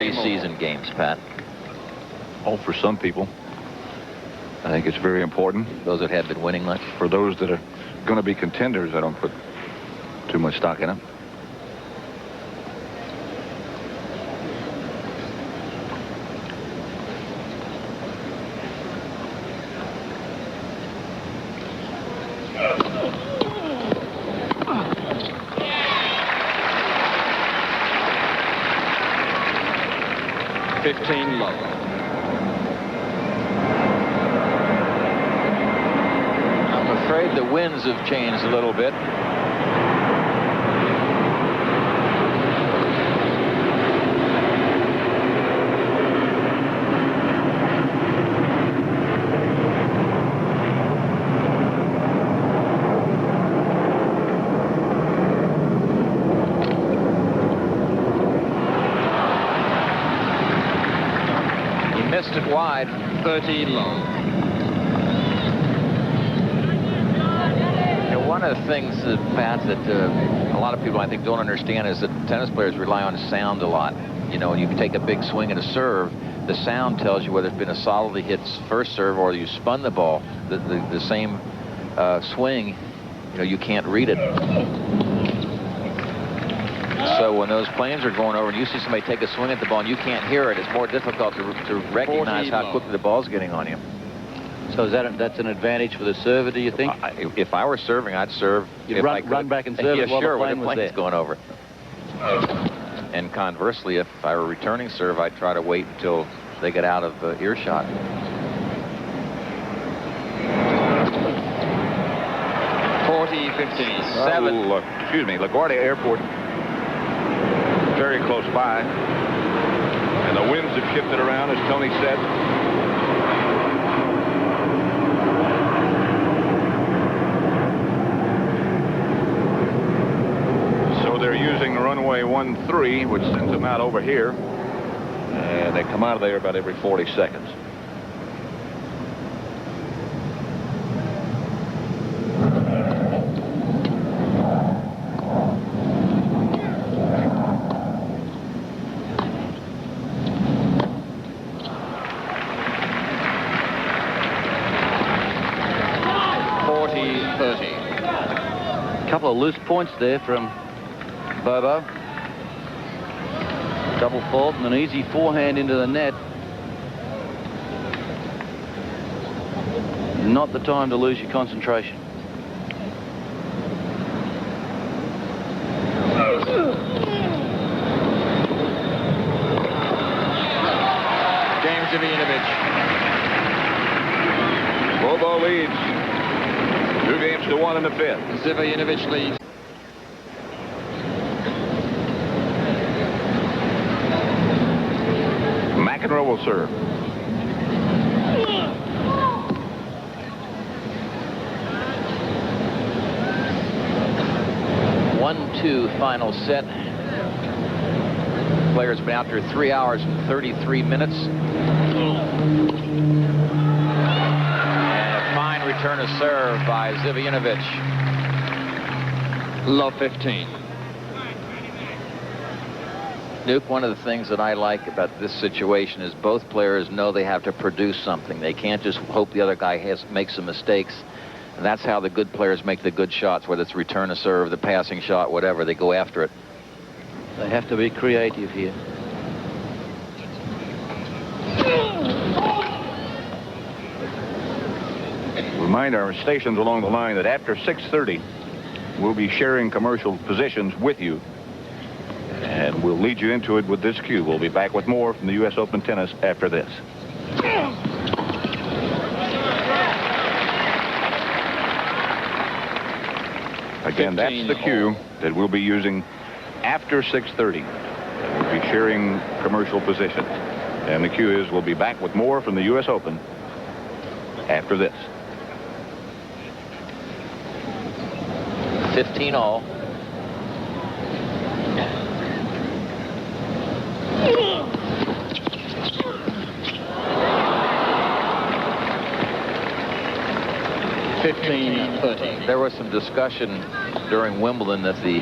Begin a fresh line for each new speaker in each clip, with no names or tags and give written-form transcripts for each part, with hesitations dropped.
Preseason games, Pat.
Oh, for some people, I think it's very important.
Those that have been winning much.
For those that are going to be contenders, I don't put too much stock in them. The winds have changed a little bit. He missed it wide.
30 low.
One of the things, Pat, that a lot of people I think don't understand is that tennis players rely on sound a lot. You know, when you take a big swing at a serve, the sound tells you whether it's been a solidly hit first serve or you spun the ball. The same swing, you know, you can't read it. So when those planes are going over and you see somebody take a swing at the ball and you can't hear it, it's more difficult to recognize how quickly the ball's getting on you.
So that's an advantage for the server, do you think?
If I were serving, I'd serve.
You'd run back and serve
yeah,
it while
sure,
the plane was there.
Going over. And conversely, if I were returning serve, I'd try to wait until they get out of earshot.
Excuse me, LaGuardia Airport, very close by, and the winds have shifted around, as Tony said. They're using runway 13, which sends them out over here, and they come out of there about every 40 seconds.
A couple of loose points there from Bobo. Double fault and an easy forehand into the net. Not the time to lose your concentration.
James Zivojinovic.
Bobo leads 2-1 in the fifth.
Zivojinovic leads.
McEnroe will serve.
One-two final set. Players been out there 3 hours and 33 minutes. And a fine return of serve by Zivojinovic.
Love 15.
Nuke, one of the things that I like about this situation is both players know they have to produce something. They can't just hope the other guy makes some mistakes. And that's how the good players make the good shots, whether it's return a serve, the passing shot, whatever. They go after it.
They have to be creative here.
Remind our stations along the line that after 6:30, we'll be sharing commercial positions with you. And we'll lead you into it with this cue. We'll be back with more from the U.S. Open Tennis after this. Again, that's the cue that we'll be using after 6:30. We'll be sharing commercial positions. And the cue is we'll be back with more from the U.S. Open after this.
15-all. There was some discussion during Wimbledon that the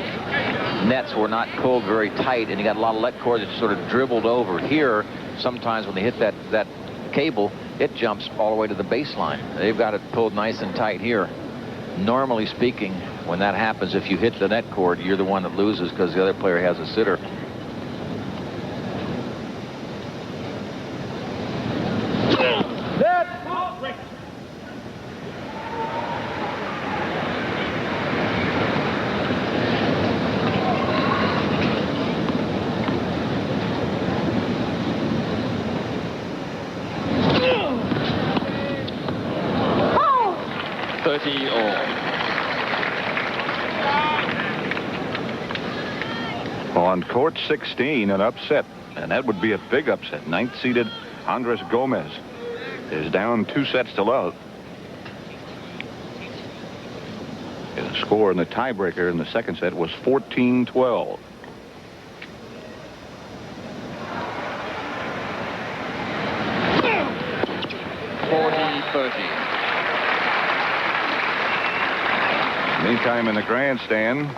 nets were not pulled very tight, and you got a lot of let cord that sort of dribbled over. Here, sometimes when they hit that cable, it jumps all the way to the baseline. They've got it pulled nice and tight here. Normally speaking, when that happens, if you hit the net cord, you're the one that loses because the other player has a sitter.
On court 16, an upset, and that would be a big upset. Ninth-seeded Andres Gomez is down 2 sets to love. The score in the tiebreaker in the second set was 14-12. Meantime, in the grandstand,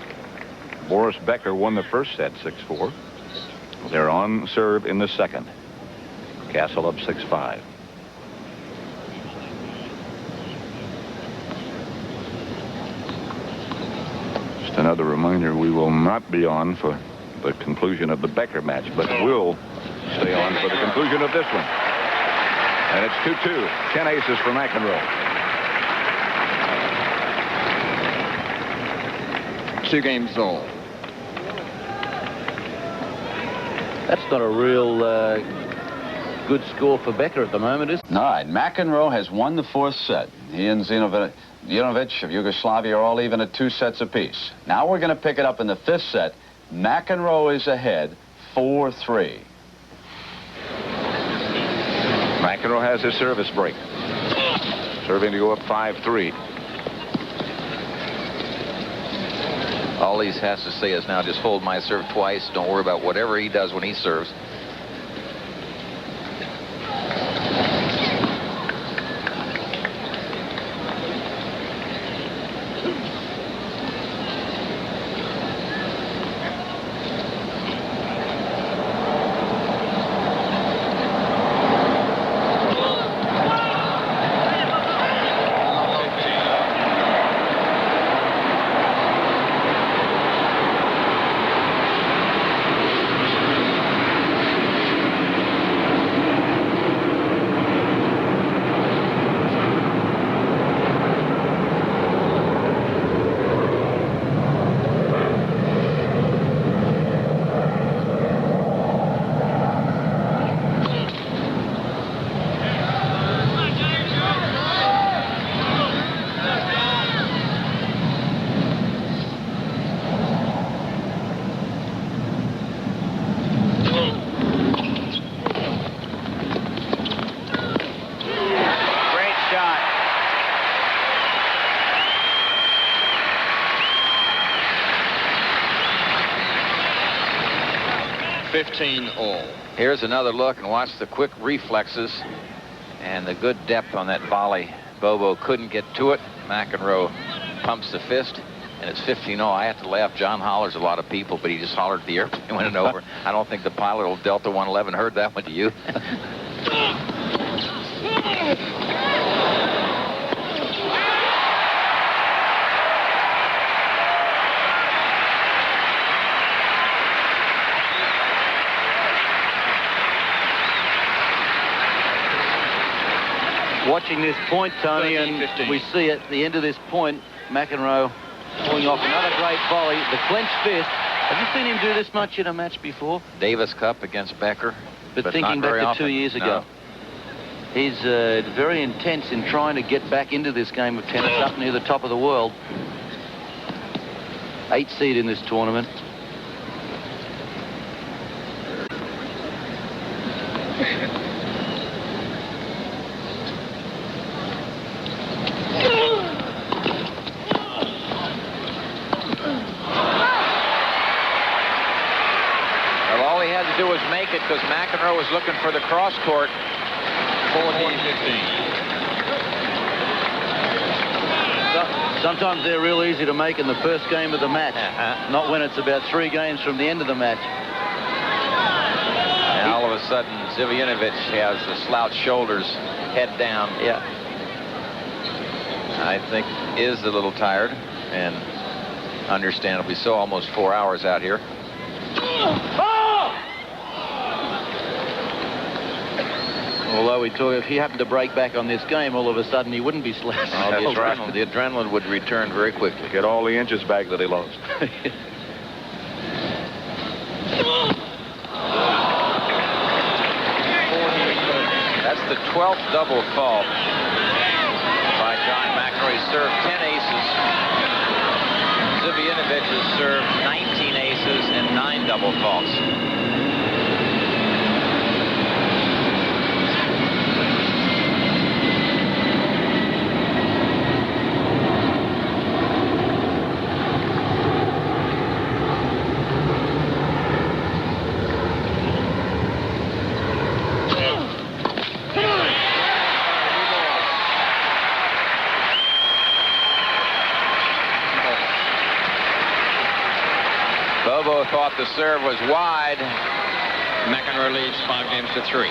Boris Becker won the first set 6-4. They're on serve in the second. Castle up 6-5. Just another reminder, we will not be on for the conclusion of the Becker match, but we'll stay on for the conclusion of this one. And it's 2-2. 10 aces for McEnroe.
2 games all.
That's not a real good score for Becker at the moment, is it?
All right, McEnroe has won the 4th set. He and Zivojinovic of Yugoslavia are all even at 2 sets apiece. Now we're going to pick it up in the 5th set. McEnroe is ahead 4-3.
McEnroe has his service break. Serving to go up 5-3.
All he has to say is now just hold my serve twice. Don't worry about whatever he does when he serves.
shot.
$15-all.
Here's another look, and watch the quick reflexes and the good depth on that volley. Bobo couldn't get to it. McEnroe pumps the fist, and it's 15-0. I have to laugh. John hollers a lot of people, but he just hollered at the airplane when it over. I don't think the pilot of Delta 111 heard that one. To you?
Watching this point, Tony, and
13-15.
we see at the end of this point, McEnroe pulling off another great volley, the clenched fist. Have you seen him do this much in a match before?
Davis Cup against Becker.
But thinking back to 2 years ago. He's very intense in trying to get back into this game of tennis up near the top of the world. 8th seed in this tournament.
Well, all he had to do was make it, because McEnroe was looking for the cross court.
14-15.
Sometimes they're real easy to make in the first game of the match, not when it's about 3 games from the end of the match.
And all of a sudden, Zivojinovic has the slouched shoulders, head down.
Yeah.
I think is a little tired, and understandably so. Almost 4 hours out here.
Although if he happened to break back on this game, all of a sudden he wouldn't be slouched.
The adrenaline would return very quickly.
Get all the inches back that he lost.
That's the 12th double fault by John McEnroe. He served 10 aces. Zivojinovic has served 19 aces and 9 double faults. Bobo thought the serve was wide.
McEnroe leads 5 games to 3.